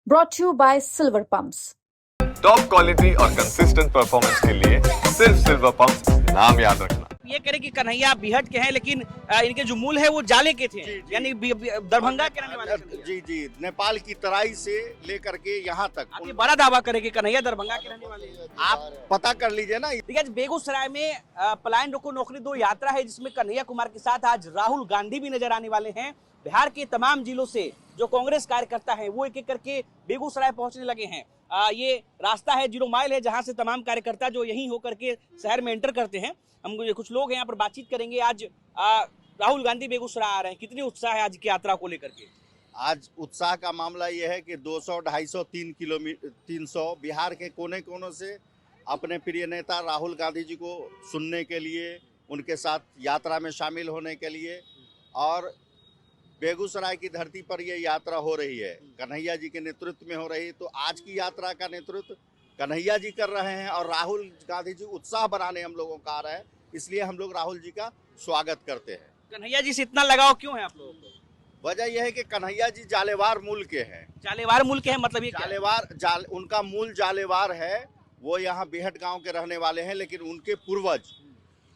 brought to you by Silver Pumps. Top quality और consistent performance के लिए सिर्फ सिल्वर पंप नाम याद रखना। ये करें कि कन्हैया बिहट के हैं, लेकिन इनके जो मूल है वो जाले के थे, यानी दरभंगा के रहने वाले थे। जी नेपाल की तराई से लेकर के यहाँ तक आप ये बड़ा दावा करें कि कन्हैया दरभंगा के रहने वाले हैं। आप पता कर लीजिए ना। देखिए, आज बेगूसराय में पलायन रोको नौकरी 2 यात्रा है, जिसमें कन्हैया कुमार के साथ आज राहुल गांधी भी नजर आने वाले हैं। बिहार के तमाम जिलों से जो कांग्रेस कार्यकर्ता है वो एक एक करके बेगूसराय पहुंचने लगे हैं। ये रास्ता है 0 माइल है, जहां से तमाम कार्यकर्ता जो यहीं होकर के शहर में एंटर करते हैं। हम कुछ लोग यहाँ पर बातचीत करेंगे। आज राहुल गांधी बेगूसराय आ रहे हैं, कितनी उत्साह है आज की यात्रा को लेकर के? आज उत्साह का मामला ये है कि 200, 250, 3 किलोमीटर 300 बिहार के कोने कोनों से अपने प्रिय नेता राहुल गांधी जी को सुनने के लिए, उनके साथ यात्रा में शामिल होने के लिए, और बेगूसराय की धरती पर ये यात्रा हो रही है, कन्हैया जी के नेतृत्व में हो रही है। तो आज की यात्रा का नेतृत्व कन्हैया जी कर रहे हैं और राहुल गांधी जी उत्साह बनाने हम लोगों का आ रहा है, इसलिए हम लोग राहुल जी का स्वागत करते हैं। कन्हैया जी से इतना लगाव क्यों है आप लोगों को? वजह यह है कि कन्हैया जी जालेवार मूल के हैं। जालेवार मूल के हैं, मतलब ये उनका मूल जालेवार है। वो यहाँ बेहट गांव के रहने वाले हैं, लेकिन उनके पूर्वज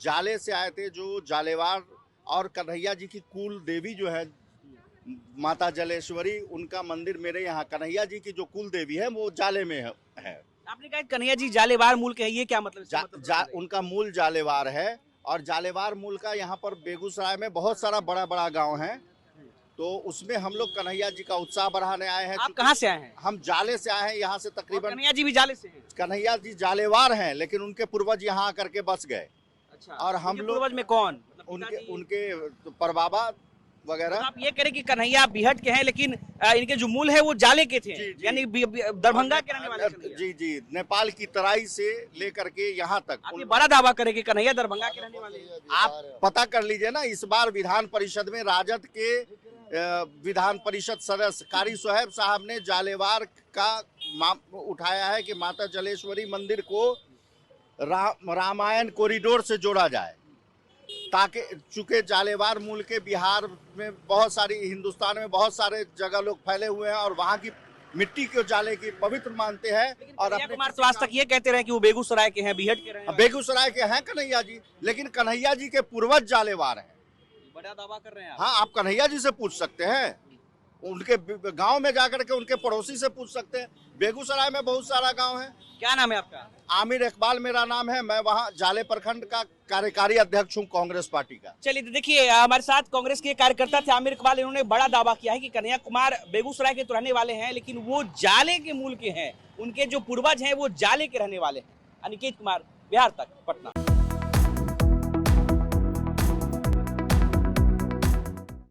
जाले से आए थे, जो जालेवार। और कन्हैया जी की कुल देवी जो है माता जलेश्वरी, उनका मंदिर मेरे यहाँ, कन्हैया जी की जो कुल देवी है वो जाले में है। आपने कहा कन्हैया जी जालेवार मूल के हैं, ये क्या मतलब? उनका मूल जालेवार है, और जालेवार मूल का यहाँ पर बेगूसराय में बहुत सारा बड़ा बड़ा गांव है, तो उसमें हम लोग कन्हैया जी का उत्साह बढ़ाने आए हैं। आप कहाँ से आए हैं? हम जाले से आए हैं, यहाँ से तकरीबन। कन्हैया जी भी जाले से हैं? कन्हैया जी जालेवार हैं, लेकिन उनके पूर्वज यहाँ आकर के बस गए। अच्छा, और हम लोग पूर्वज में कौन? उनके परबाबा वगैरह। आप ये करें कि कन्हैया बिहट के हैं, लेकिन इनके जो मूल है वो जाले के थे, यानी दरभंगा के रहने वाले थे। जी नेपाल की तराई से लेकर के यहाँ तक। आप ये बड़ा दावा करें कि कन्हैया दरभंगा के रहने वाले हैं। आप पता कर लीजिए ना। इस बार विधान परिषद में राजद के विधान परिषद सदस्य कारी सोहेब साहब ने जालेवार का उठाया है कि माता जलेश्वरी मंदिर को रामायण कॉरिडोर से जोड़ा जाए, ताकि चूंकि जालेवार मूल के बिहार में बहुत सारी, हिंदुस्तान में बहुत सारे जगह लोग फैले हुए हैं और वहाँ की मिट्टी को जाले की पवित्र मानते हैं। और अपने कुमार तो आज तक ये कहते रहे कि वो बेगूसराय के हैं, बिहट के रहे। बेगूसराय के हैं कन्हैया जी, लेकिन कन्हैया जी के पूर्वज जालेवार हैं। बड़ा दावा कर रहे हैं आप। हाँ, आप कन्हैया जी से पूछ सकते हैं, उनके गांव में जाकर के उनके पड़ोसी से पूछ सकते हैं। बेगूसराय में बहुत सारा गांव है। क्या नाम है आपका? आमिर इकबाल मेरा नाम है। मैं वहाँ जाले प्रखंड का कार्यकारी अध्यक्ष हूँ कांग्रेस पार्टी का। चलिए, तो देखिए, हमारे साथ कांग्रेस के कार्यकर्ता थे आमिर इकबाल। इन्होंने बड़ा दावा किया है कि कन्हैया कुमार बेगूसराय के तो रहने वाले हैं, लेकिन वो जाले के मूल के हैं। उनके जो पूर्वज हैं वो जाले के रहने वाले हैं। अनिकेत कुमार, बिहार तक, पटना।